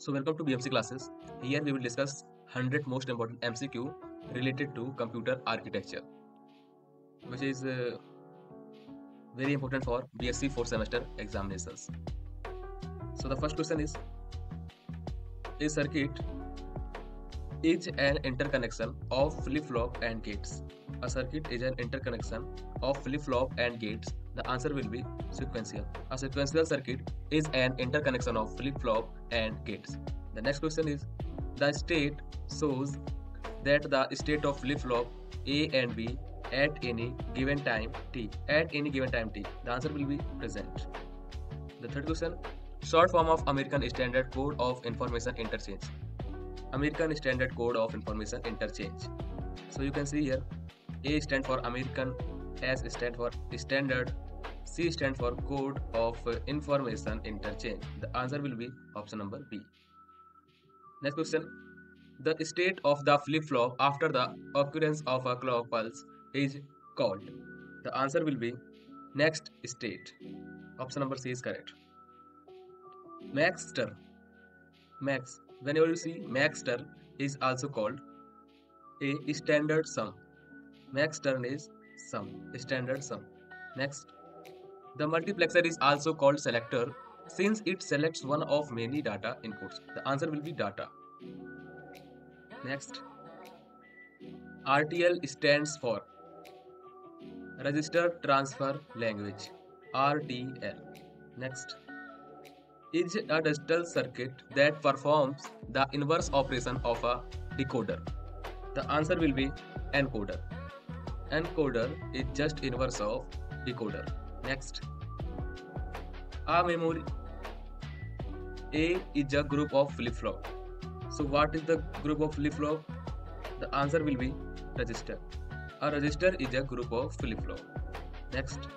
So welcome to BMC classes. Here we will discuss 100 most important MCQ related to computer architecture, which is very important for B.sc 4th semester examinations. So the first question is: a circuit is an interconnection of flip-flop and gates. A circuit is an interconnection of flip-flop and gates. The answer will be sequential. A sequential circuit is an interconnection of flip-flop and gates. The next question is: the state shows that the state of flip-flop A and B at any given time t. At any given time t. The answer will be present. The third question: short form of American Standard Code of Information Interchange. American Standard Code of Information Interchange. So you can see here, A stand for American, S stand for Standard, C stand for Code of Information Interchange. The answer will be option number B. Next question: the state of the flip-flop after the occurrence of a clock pulse is called. The answer will be next state. Option number C is correct. Max turn. Max. Whenever you see max turn is also called a standard sum. Max turn is sum. Standard sum. Next. The multiplexer is also called selector since it selects one of many data inputs. The answer will be data. Next. RTL stands for Register Transfer Language. RTL. Next. Is a digital circuit that performs the inverse operation of a decoder. The answer will be encoder. Encoder is just inverse of decoder. Next. A memory. A is a group of flip-flop. So what is the group of flip-flop? The answer will be register. A register is a group of flip-flop. Next.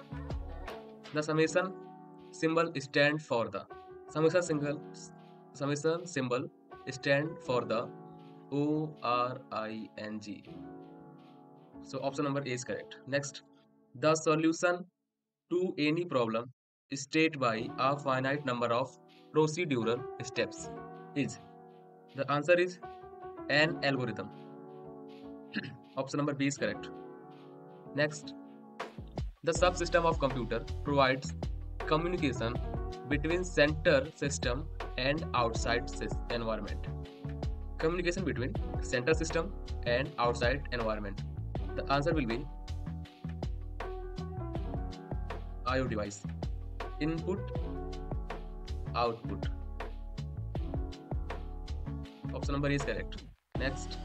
The summation symbol stands for the summation symbol stand for the ORING. So option number A is correct. Next, the solution to any problem stated by a finite number of procedural steps is. The answer is an algorithm. Option number B is correct. Next, the subsystem of computer provides communication between center system and outside environment. Communication between center system and outside environment. The answer will be IO device. Input, output. Option number A is correct. Next,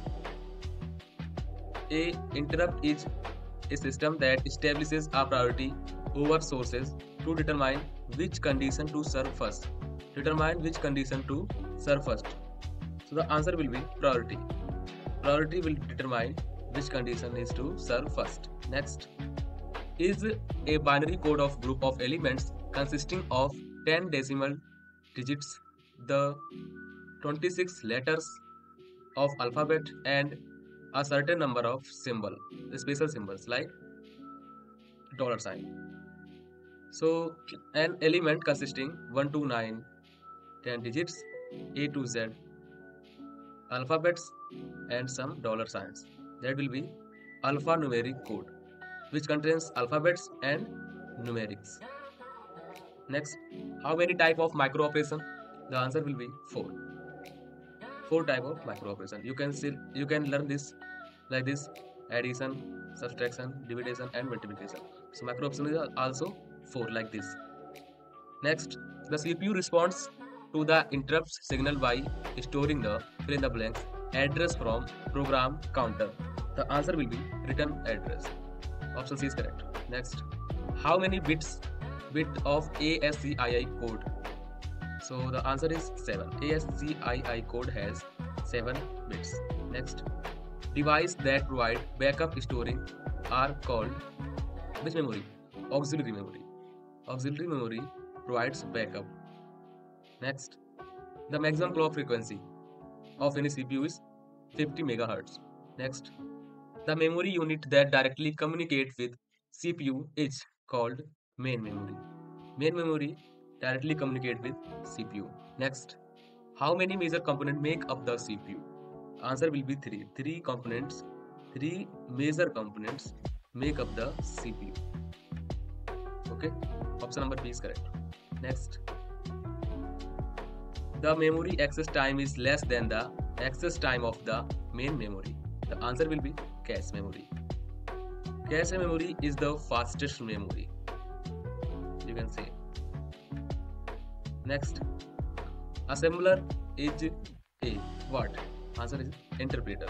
a interrupt is a system that establishes a priority over sources to determine which condition to serve first. Determine which condition to serve first. So the answer will be priority. Priority will determine which condition is to serve first. Next, is a binary code of group of elements consisting of 10 decimal digits, the 26 letters of alphabet and a certain number of special symbols like $sign. So an element consisting 1 to 9, 10 digits, A to Z, alphabets and some $signs. That will be alphanumeric code, which contains alphabets and numerics. Next, how many type of micro operation? The answer will be 4. 4 type of micro operation. You can learn this like this: addition, subtraction, division and multiplication. So micro operation is also 4 like this. Next, the CPU responds to the interrupt signal by storing the fill in the blanks address from program counter. The answer will be return address. Option C is correct. Next, how many bit of ASCII code? So the answer is 7. ASCII code has 7 bits. Next, device that provide backup storing are called which memory? Auxiliary memory. Auxiliary memory provides backup. Next, the maximum clock frequency of any CPU is 50 MHz. Next, the memory unit that directly communicates with CPU is called main memory. Main memory directly communicate with CPU. Next, How many major components make up the CPU? Answer will be 3. 3 components, 3 major components make up the CPU. Okay, option number B is correct. Next, the memory access time is less than the access time of the main memory. The answer will be cache memory. Cache memory is the fastest memory, you can say. Next, assembler is a what? Answer is interpreter.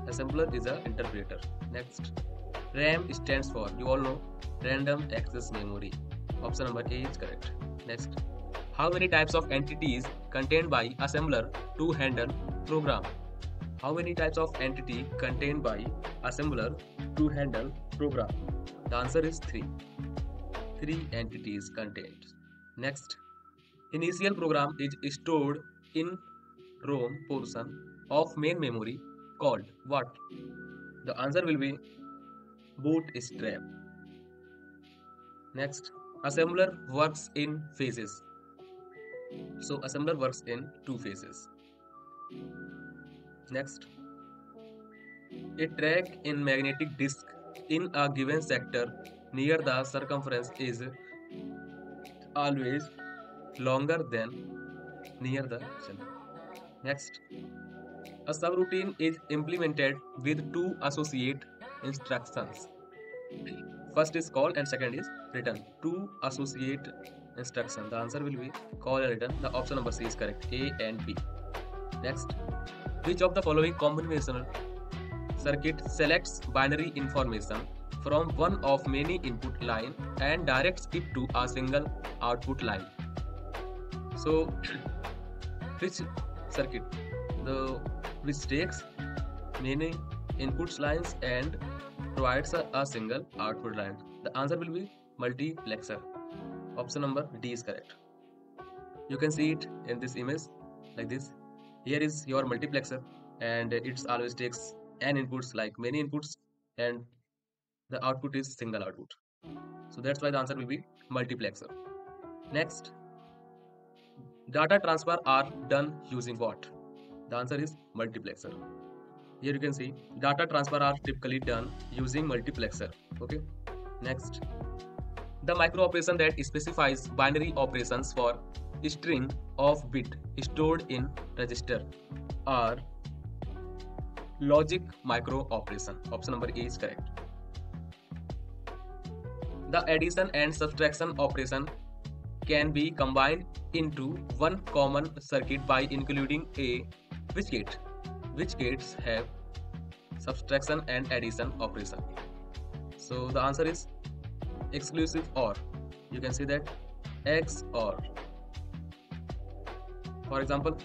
Assembler is a interpreter. Next, RAM stands for, you all know, random access memory. Option number A is correct. Next, how many types of entities contained by assembler to handle program? How many types of entity contained by assembler to handle program? The answer is 3. 3 entities contained. Next, initial program is stored in ROM portion of main memory called what? The answer will be bootstrap. Next, assembler works in phases. So assembler works in 2 phases. Next, a track in magnetic disk in a given sector near the circumference is always longer than near the center. Next, a subroutine is implemented with 2 associate instructions. First is call and second is return. 2 associate instructions. The answer will be call and return. The option number C is correct. A and B. Next, which of the following combinational circuit selects binary information from one of many input line and directs it to a single output line? So, which circuit? Which takes many inputs lines and provides a single output line. The answer will be multiplexer. Option number D is correct. You can see it in this image like this. Here is your multiplexer and it always takes n inputs, like many inputs, and the output is single output. So that's why the answer will be multiplexer. Next, data transfer are done using what? The answer is multiplexer. Here you can see data transfer are typically done using multiplexer. Okay. Next, the micro operation that specifies binary operations for string of bit stored in register are logic micro operation. Option number A is correct. The addition and subtraction operation can be combined into one common circuit by including a which gate? Which gates have subtraction and addition operation? So the answer is exclusive OR. You can see that XOR. For example,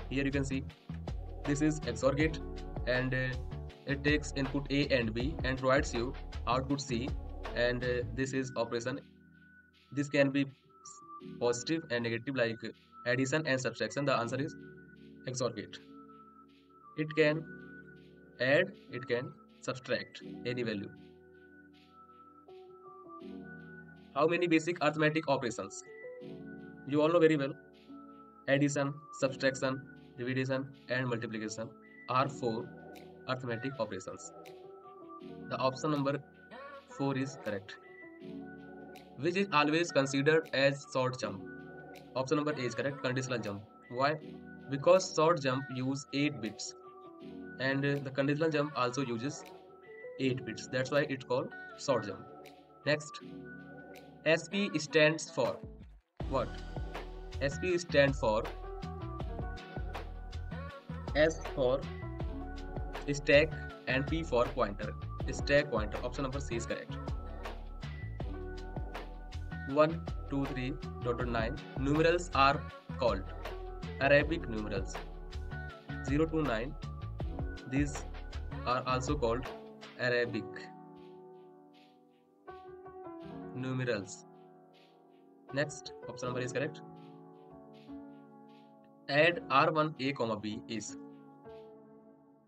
here you can see this is XOR gate and it takes input A and B and provides you output C, and this is operation. This can be positive and negative, like addition and subtraction. The answer is XOR gate. It can add, it can subtract any value. How many basic arithmetic operations? You all know very well. Addition, subtraction, division and multiplication are 4 arithmetic operations. The option number 4 is correct. Which is always considered as short jump? Option number A is correct. Conditional jump. Why? Because short jump use 8 bits and the conditional jump also uses 8 bits. That's why it's called short jump. Next, SP stands for what? SP stands for S for stack and P for pointer. Stack pointer. Option number C is correct. 1, 2, 3, 9. Numerals are called Arabic numerals. 0 to 9. These are also called Arabic numerals. Next, option number is correct. Add R1A, B is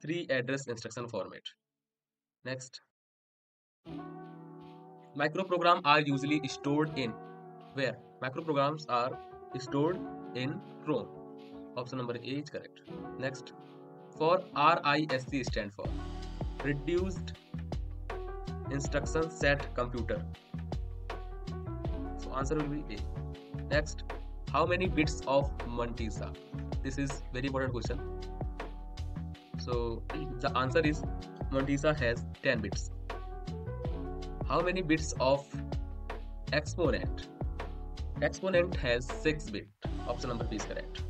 3 address instruction format. Next, microprograms are usually stored in where? Microprograms are stored in ROM. Option number A is correct. Next, for RISC stand for Reduced Instruction Set Computer. So answer will be A. Next, how many bits of Montesa? This is very important question. So the answer is Montesa has 10 bits. How many bits of exponent? Exponent has 6 bits. Option number B is correct.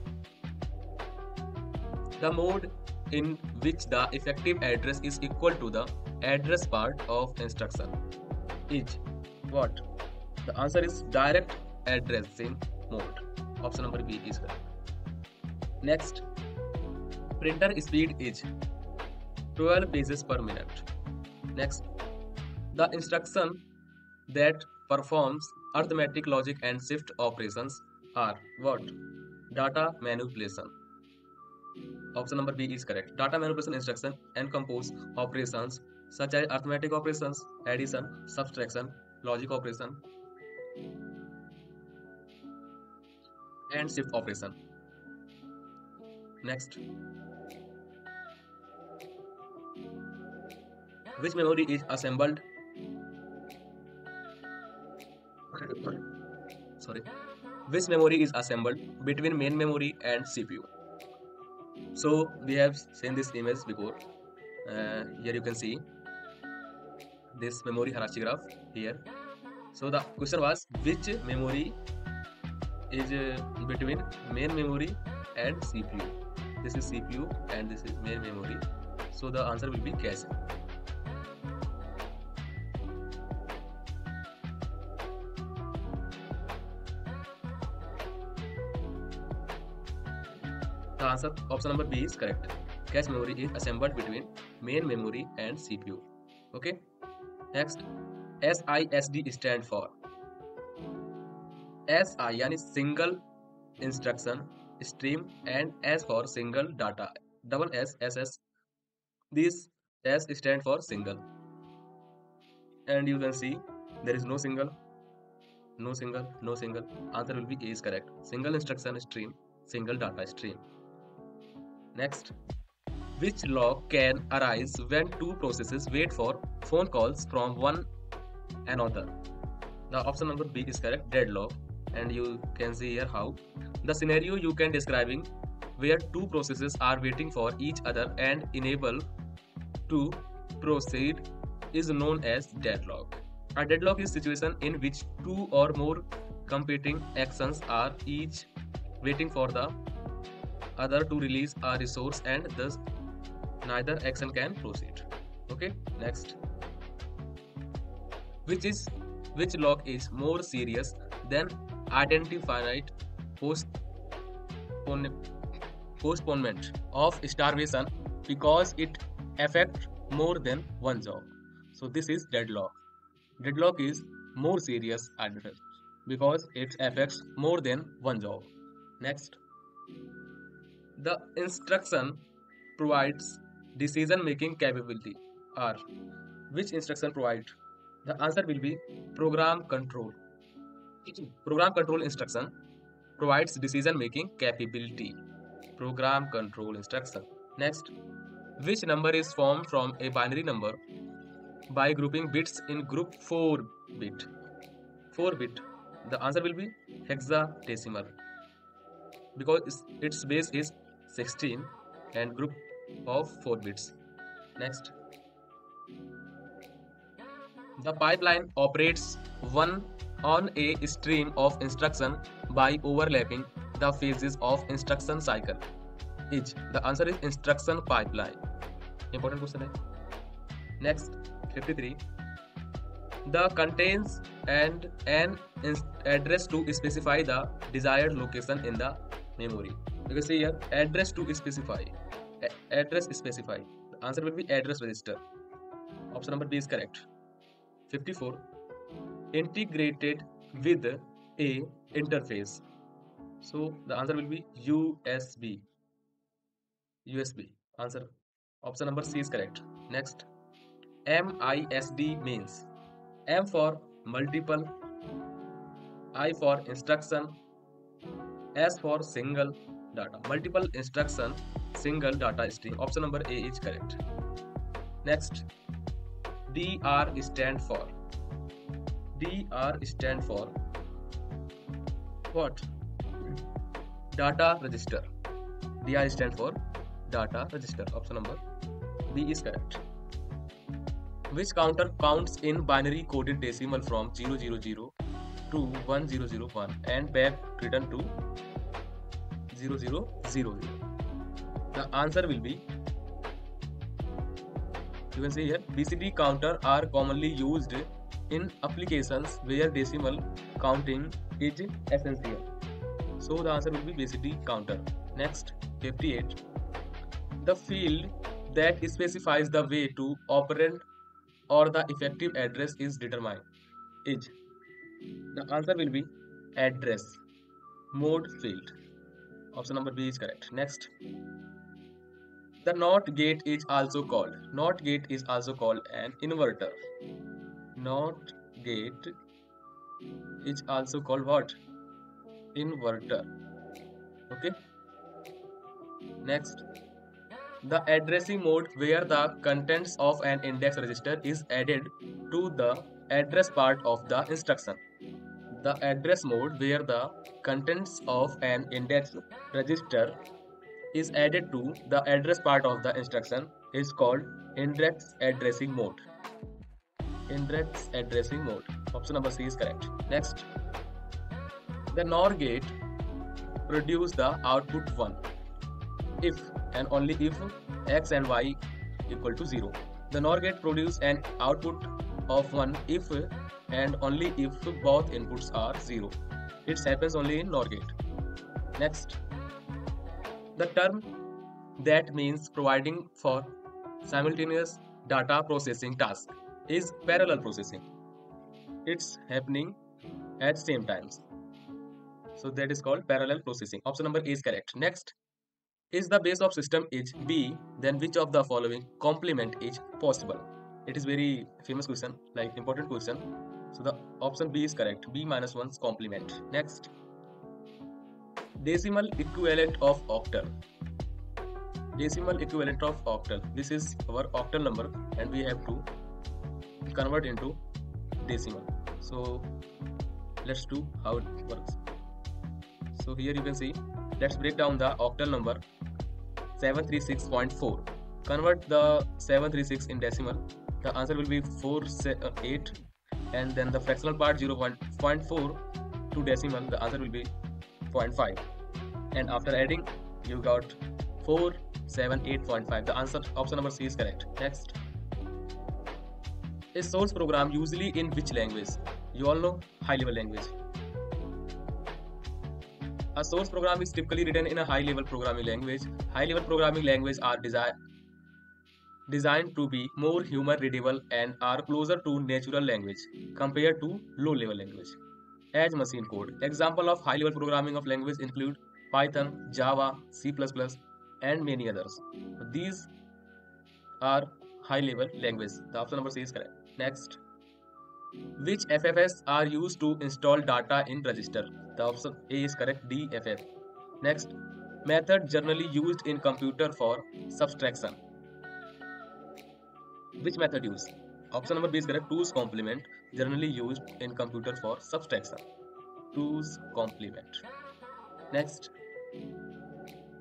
The mode in which the effective address is equal to the address part of instruction is what? The answer is direct addressing mode. Option number B is correct. Next, printer speed is 12 pages per minute. Next, the instruction that performs arithmetic logic and shift operations are what? Data manipulation. Option number B is correct. Data manipulation instruction encompass operations such as arithmetic operations, addition, subtraction, logic operation, and shift operation. Next, which memory is assembled? Sorry. Which memory is assembled between main memory and CPU? So we have seen this image before. Here you can see this memory hierarchy graph here. So the question was which memory is between main memory and CPU. This is CPU and this is main memory. So the answer will be cache. The answer option number B is correct. Cache memory is assembled between main memory and CPU. Okay. Next, SISD stand for SI यानी single instruction stream and S for single data. Double S SS. This S stand for single. And you can see there is no single, no single, no single. Answer will be A is correct. Single instruction stream, single data stream. Next, which log can arise when two processes wait for phone calls from one another? The option number B is correct, deadlock. And you can see here how the scenario you can describing where two processes are waiting for each other and enable to proceed is known as deadlock. A deadlock is a situation in which two or more competing actions are each waiting for the other to release a resource and thus neither action can proceed. Okay, next, which log is more serious than identified postponement of starvation because it affects more than one job? So this is deadlock. Deadlock is more serious because it affects more than one job. Next, the instruction provides decision-making capability. Or which instruction provides? The answer will be program control. Program control instruction provides decision-making capability. Program control instruction. Next, which number is formed from a binary number by grouping bits in group 4 bit? 4 bit. The answer will be hexadecimal because its base is 16 and group of 4 bits. Next, the pipeline operates on a stream of instruction by overlapping the phases of instruction cycle. The answer is instruction pipeline. Important question hai. Next, 53. The contains and an address to specify the desired location in the memory. You can see here address to specify. Address specify. The answer will be address register. Option number B is correct. 54. Integrated with a interface. So the answer will be USB. USB. Answer. Option number C is correct. Next, MISD means M for multiple, I for instruction, S for single, data. Multiple instruction, single data string. Option number A is correct. Next, DR stand for. DR stand for what? Data register. DR stand for data register. Option number B is correct. Which counter counts in binary coded decimal from 000 to 1001 and back return to 0000? The answer will be, you can see here, BCD counter are commonly used in applications where decimal counting is essential. So the answer will be BCD counter. Next, 58. The field that specifies the way to operand or the effective address is determined. Is. The answer will be address mode field. Option number B is correct. Next, the NOT gate is also called. NOT gate is also called an inverter. NOT gate is also called what? Inverter. Okay. Next, the addressing mode where the contents of an index register is added to the address part of the instruction. The address mode where the contents of an index register is added to the address part of the instruction is called index addressing mode. Index addressing mode. Option number C is correct. Next, the NOR gate produce the output 1 if and only if x and y equal to 0. The NOR gate produce an output of 1 if and only if both inputs are 0. It happens only in NOR gate. Next, the term that means providing for simultaneous data processing task is parallel processing. It's happening at same times. So that is called parallel processing. Option number A is correct. Next, is the base of system is B, then which of the following complement is possible? It is very famous question, like important question. So the option B is correct. B minus 1's complement. Next, decimal equivalent of octal. Decimal equivalent of octal. This is our octal number and we have to convert into decimal. So let's do how it works. So here you can see, let's break down the octal number 736.4. Convert the 736 in decimal. The answer will be 48, and then the fractional part 0.4 to decimal. The answer will be 0.5, and after adding you got 478.5. The answer, option number C, is correct. Next, a source program usually in which language? You all know, high level language. A source program is typically written in a high level programming language. High level programming languages are designed to be more human readable and are closer to natural language compared to low level language. As machine code. Example of high level programming of language include Python, Java, C++, and many others. These are high level language. The option number C is correct. Next, which FFs are used to install data in register? The option A is correct. DFF. Next, method generally used in computer for subtraction. Which method used? Option number B is correct. 2's complement, generally used in computer for subtraction. 2's complement. Next,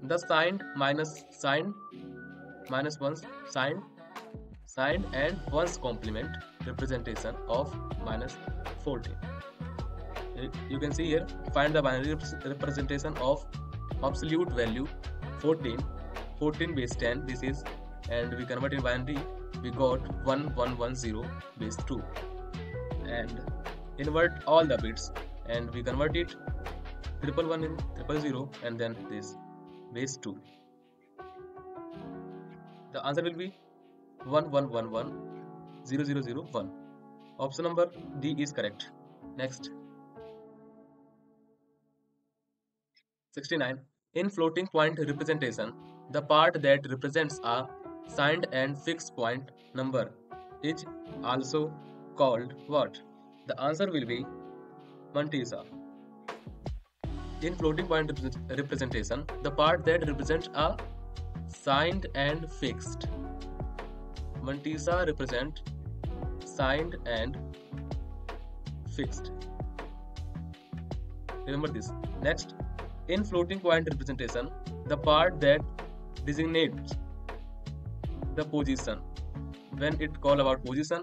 the signed minus 1's signed and 1's complement representation of minus 14. You can see here, find the binary representation of absolute value 14 base 10. This is, and we convert in binary, we got 1110 base 2, and invert all the bits and we convert it 111 in 000 and then this base 2. The answer will be 11110001. Option number D is correct. Next, 69. In floating point representation, the part that represents a signed and fixed point number is also called what? The answer will be mantissa. In floating point representation, the part that represents a signed and fixed. Mantissa represent signed and fixed. Remember this. Next, in floating point representation, the part that designates the position. When it call about position,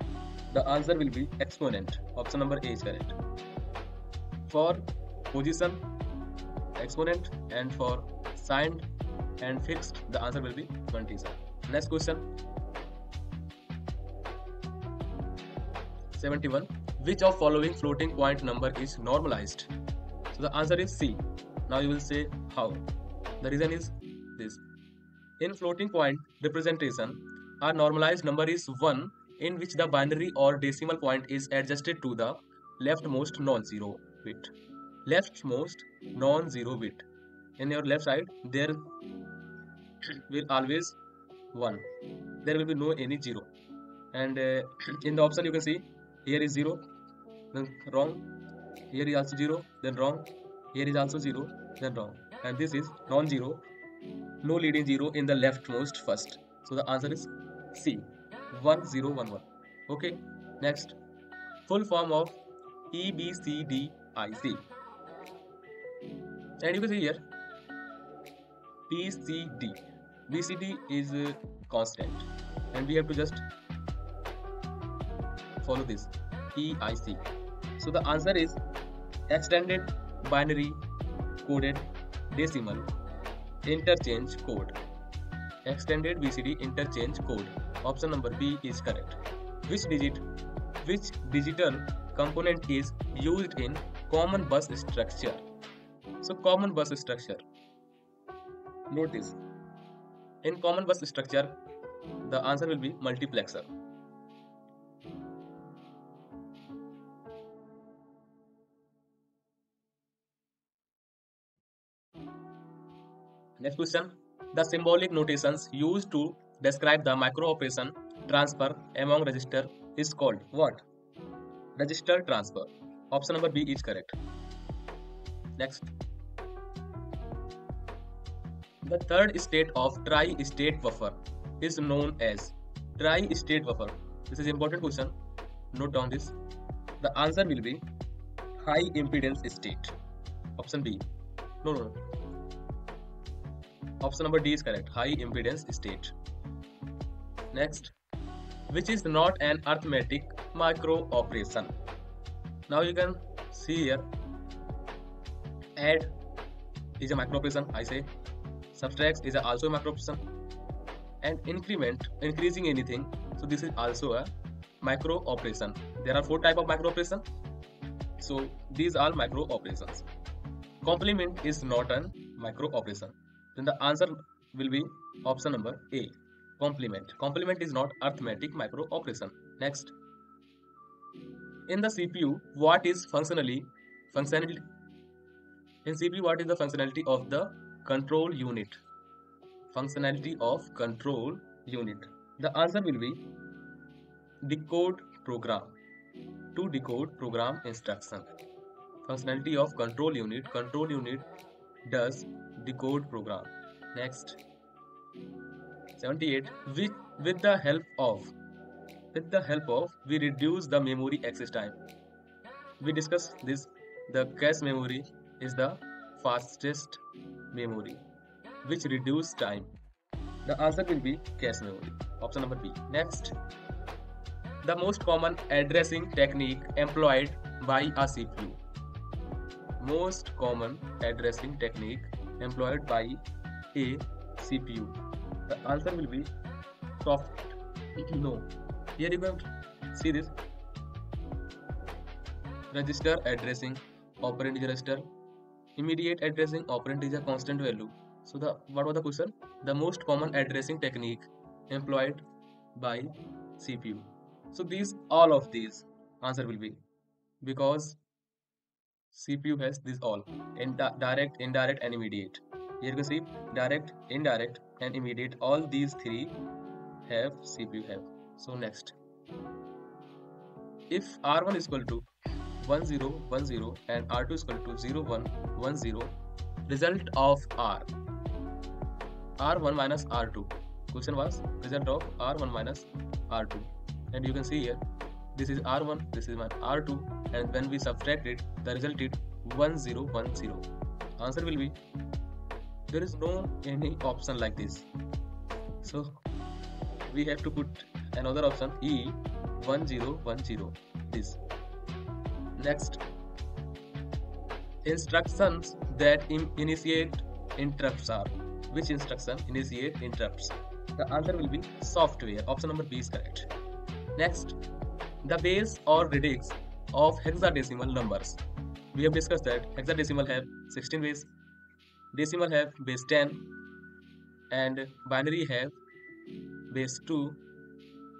the answer will be exponent. Option number A is correct. For position, exponent, and for signed and fixed, the answer will be Mantissa. Next question. 71. Which of following floating point number is normalized? So the answer is C. Now you will say how. The reason is this. In floating point representation, a normalized number is 1 in which the binary or decimal point is adjusted to the leftmost non-zero bit. Leftmost non-zero bit. In your left side, there will always 1. There will be no any 0. And in the option you can see, here is 0, then wrong. Here is also 0, then wrong. Here is also 0, then wrong. And this is non-zero, no leading 0 in the leftmost first. So the answer is C, 1011. Okay, next. Full form of EBCDIC. And you can see here, BCD. BCD is constant. And we have to just follow this EIC. So the answer is extended binary coded decimal interchange code. Extended BCD interchange code. Option number B is correct. Which digital component is used in common bus structure? So common bus structure. Note this. In common bus structure, the answer will be multiplexer. Next question. The symbolic notations used to describe the micro-operation transfer among register is called what? Register transfer. Option number B is correct. Next. The third state of tri-state buffer is known as tri-state buffer. This is important question. Note down this. The answer will be high impedance state. Option B. No. Option number D is correct. High impedance state. Next. Which is not an arithmetic micro operation. Now you can see here. Add is a micro operation, I say. Subtract is also a micro operation. And increment, increasing anything. So this is also a micro operation. There are 4 types of micro operation. So these are micro operations. Complement is not a micro operation. Then the answer will be option number A. Complement. Complement is not arithmetic micro operation. Next. In the CPU, what is functionality? In CPU, what is the functionality of the control unit? Functionality of control unit. The answer will be decode program. To decode program instruction. Functionality of control unit. Control unit does decode program. Next. 78. With the help of we reduce the memory access time. We discussed this. The cache memory is the fastest memory which reduce time. The answer will be cache memory. Option number B. Next. The most common addressing technique employed by a CPU. Most common addressing technique employed by a CPU. The answer will be soft. No. Here you can see this. Register addressing, operand is a register. Immediate addressing, operand is a constant value. So what was the question? The most common addressing technique employed by CPU. So all of these answer will be, because CPU has this all, direct, indirect and immediate. Here you can see direct, indirect and immediate. All these 3 have CPU have. So next, if R1 is equal to 1010 and R2 is equal to 0110, result of R1 minus R2. Question was result of R1 minus R2. And you can see here, this is R1, this is my R2, and when we subtract it, the result is 1010. Answer will be, there is no any option like this. So we have to put another option, E1010, this. Next, instructions that initiate interrupts are. Which instruction initiate interrupts? The answer will be software. Option number B is correct. Next, the base or radix of hexadecimal numbers. We have discussed that hexadecimal have 16 base, decimal have base 10, and binary have base 2,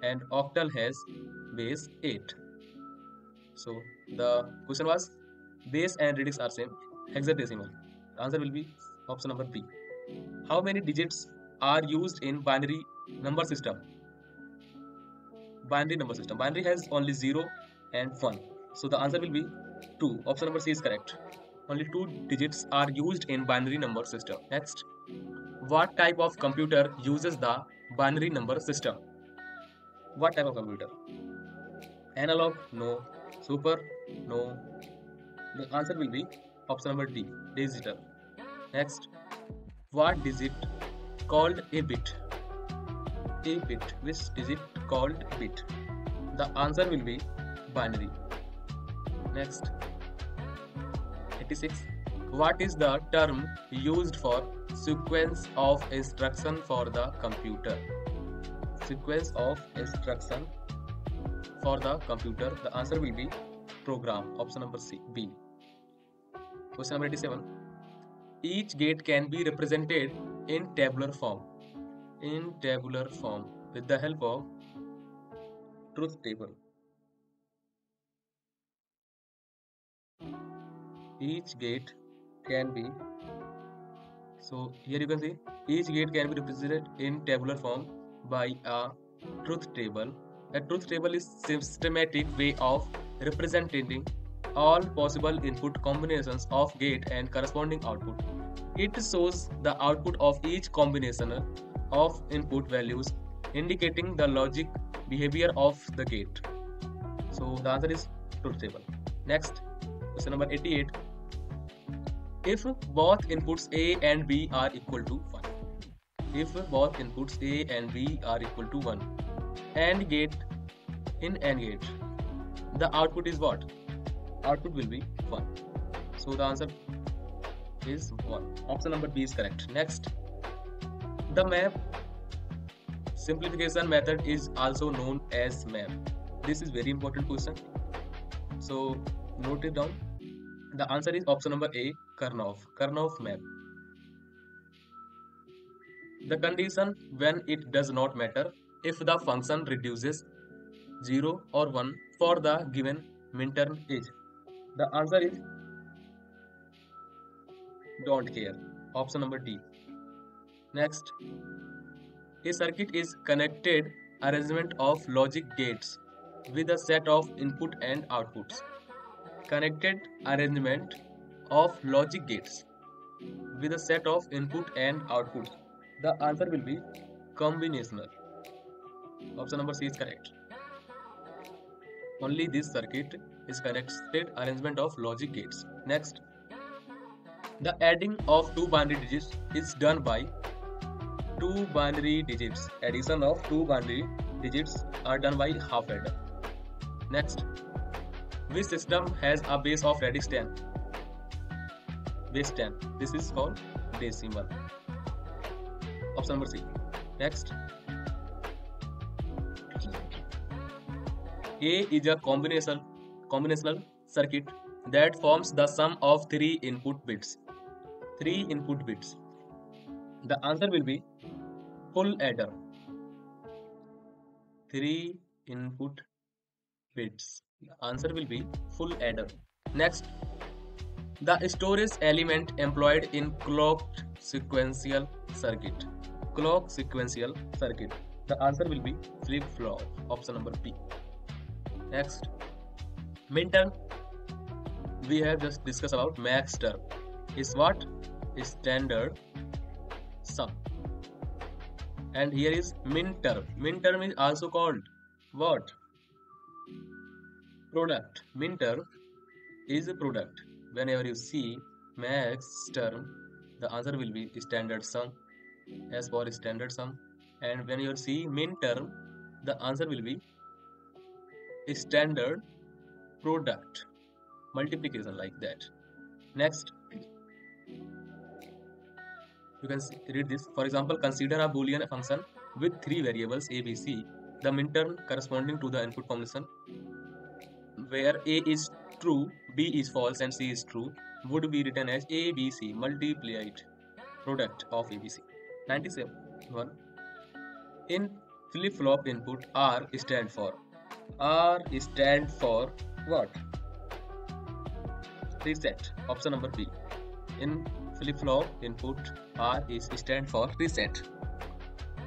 and octal has base 8. So the question was base and radix are same, hexadecimal. The answer will be option number B. How many digits are used in binary number system? Binary number system. Binary has only 0 and 1. So the answer will be 2. Option number C is correct. Only 2 digits are used in binary number system. Next, what type of computer uses the binary number system? What type of computer? Analog? No. Super? No. The answer will be option number D, digital. Next, what digit called a bit? A bit. Which digit called bit? The answer will be binary. Next, 86. What is the term used for sequence of instruction for the computer? Sequence of instruction for the computer. The answer will be program. Option number C, B. Question number 87. Each gate can be represented in tabular form. In tabular form with the help of truth table. Each gate can be, so here you can see, each gate can be represented in tabular form by a truth table. A truth table is systematic way of representing all possible input combinations of gate and corresponding output. It shows the output of each combination of input values, indicating the logic behavior of the gate. So the answer is truth table. Next, question number 88. If both inputs A and B are equal to 1. If both inputs A and B are equal to 1. AND gate, in AND gate, the output is what? Output will be 1. So the answer is 1. Option number B is correct. Next, the map simplification method is also known as map. This is very important question. So note it down. The answer is option number A, Karnaugh map. The condition when it does not matter if the function reduces 0 or 1 for the given minterm is. The answer is don't care. Option number D. Next, a circuit is connected arrangement of logic gates with a set of input and outputs. Connected arrangement of logic gates with a set of input and outputs. The answer will be combinational. Option number C is correct. Only this circuit is connected arrangement of logic gates. Next, the adding of two binary digits is done by two binary digits. Addition of two binary digits are done by half adder. Next, which system has a base of radix 10? Base 10. This is called decimal. Option number C. Next, A is a combinational circuit that forms the sum of three input bits. Three input bits. The answer will be full adder. Three input bits. The answer will be full adder. Next, the storage element employed in clock sequential circuit. Clock sequential circuit. The answer will be flip-flop. Option number B. Next, minterm. We have just discussed about max term. Is what? standard sum. And here is min term. Min term is also called what? Product. Min term is a product. Whenever you see max term, the answer will be standard sum, as for standard sum. And when you see min term, the answer will be standard product, multiplication, like that. Next, you can read this. For example, consider a Boolean function with three variables a, b, c. The min term corresponding to the input combination where a is true, b is false, and c is true would be written as abc multiplied product of abc. 97. 1. In flip-flop input, R stand for what? Reset. Option number B. In flip-flop input, R is stand for reset.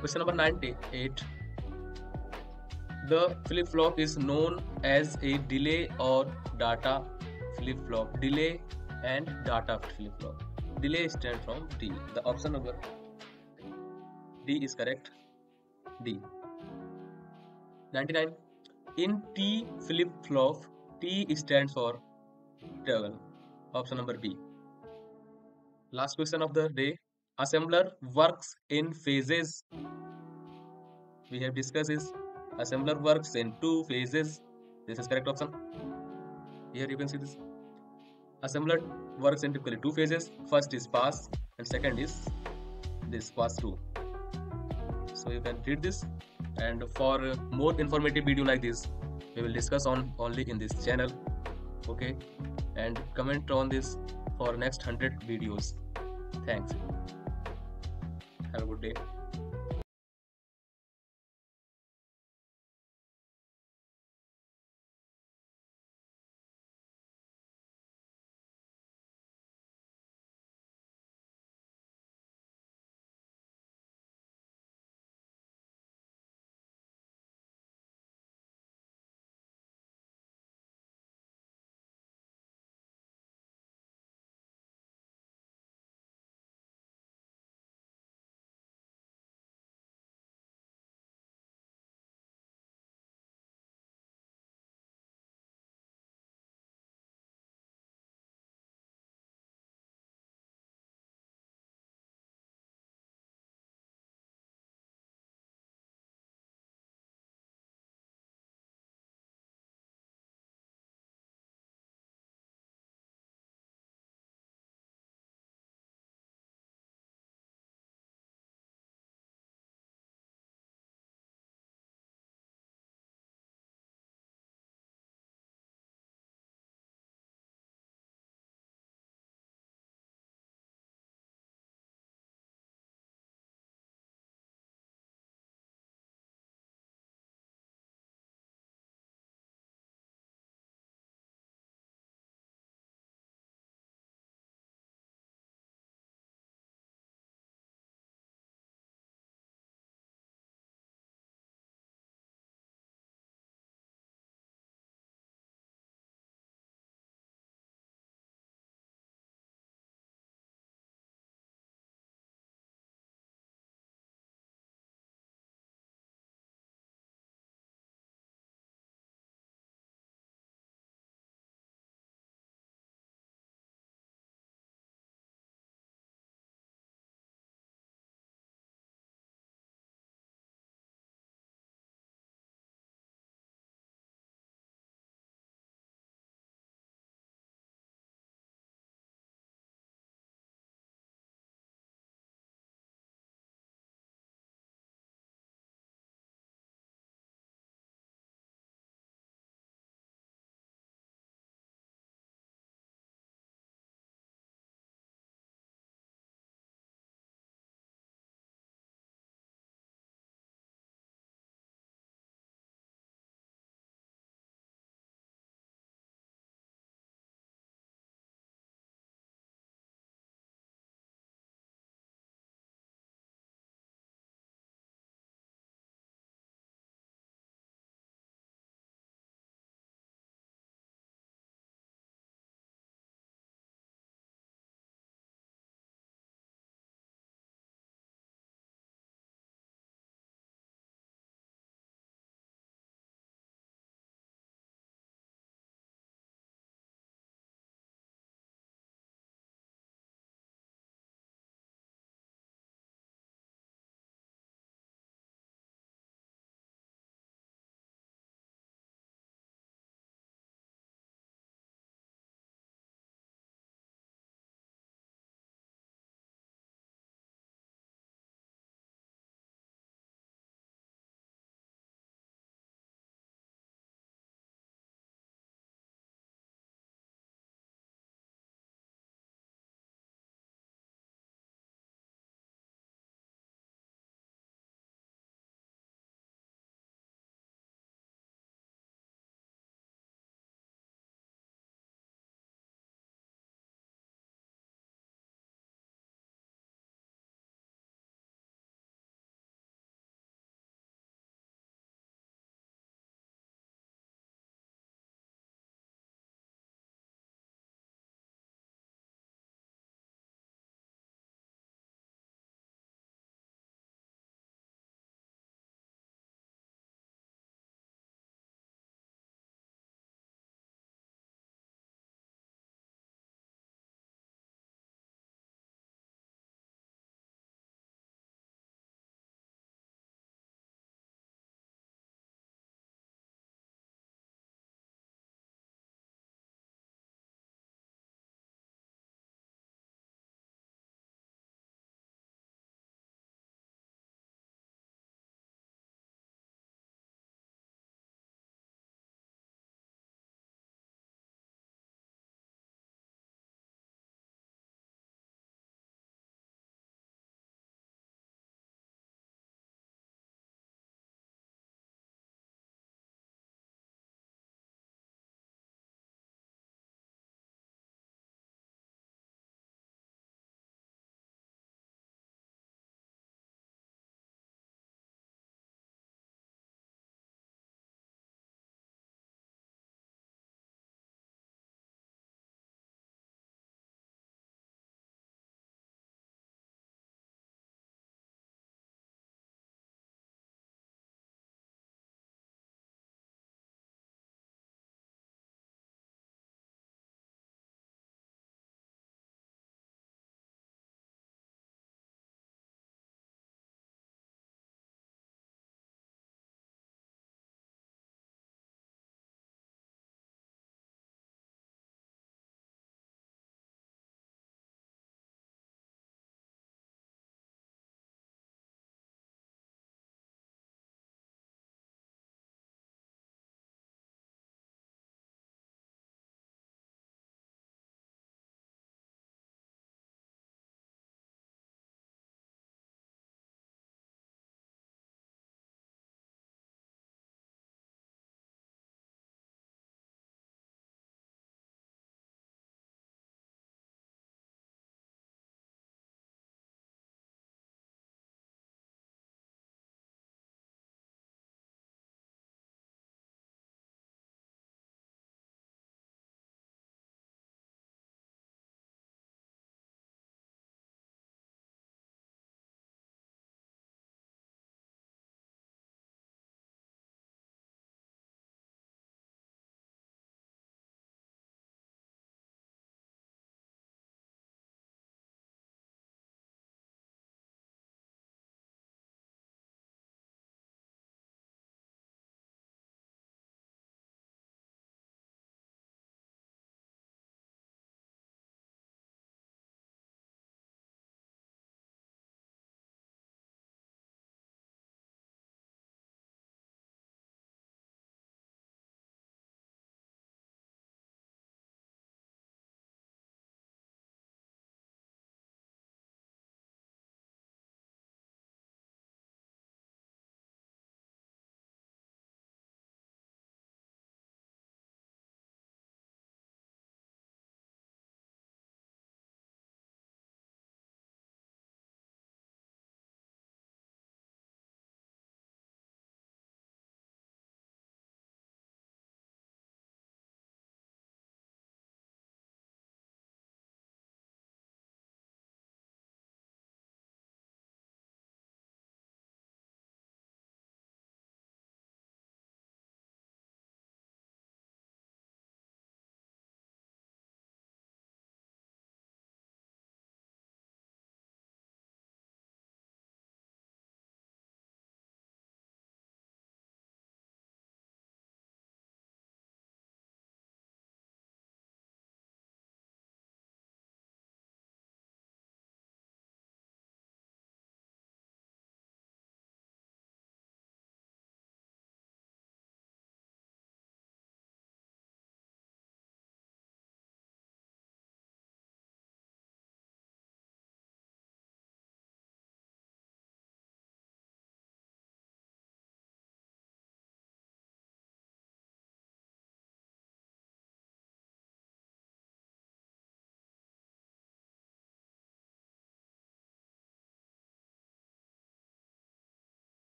Question number 98. The flip-flop is known as a delay or data flip-flop. Delay and data flip-flop. Delay stands from D. The option number D is correct. D. 99. In T flip-flop, T stands for toggle. Option number B. Last question of the day. Assembler works in phases. We have discussed this. Assembler works in 2 phases. This is correct option. Here you can see this. Assembler works in typically 2 phases. First is pass and second is this pass through. So you can read this, and for more informative video like this, we will discuss on only in this channel. Okay, and comment on this for next 100 videos. Thanks. Have a good day.